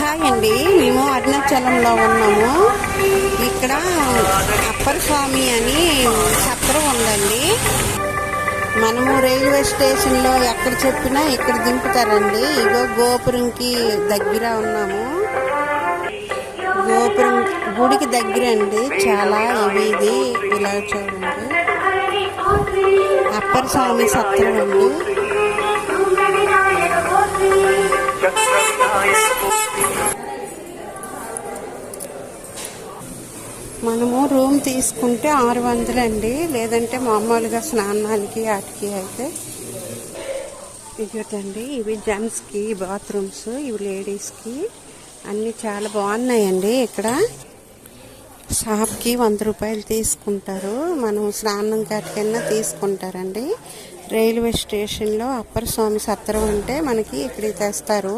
Hi అండి, మేము అరుణాచలంలో ఉన్నాము. ఇక్కడ అప్పర్ స్వామి అని సత్రం ఉందండి. మనము రైల్వే స్టేషన్లో ఎక్కడ చెప్పినా ఇక్కడ దింపుతారండి. ఇగో గోపురంకి దగ్గర ఉన్నాము. గోపురం గుడికి దగ్గర అండి, చాలా ఇది ఇలా చూడండి. అప్పర్ స్వామి సత్రం అండి. మనము రూమ్ తీసుకుంటే 600 అండి, లేదంటే మామూలుగా స్నానానికి వాటికి అయితే. ఇదండి, ఇవి జెంట్స్కి బాత్రూమ్స్, ఇవి లేడీస్కి అన్నీ చాలా బాగున్నాయండి. ఇక్కడ షాప్కి 100 రూపాయలు తీసుకుంటారు. మనం స్నానం కాటికన్నా తీసుకుంటారండి. రైల్వే స్టేషన్లో అప్పర్ స్వామి సత్రం అంటే మనకి ఇక్కడికి తెస్తారు.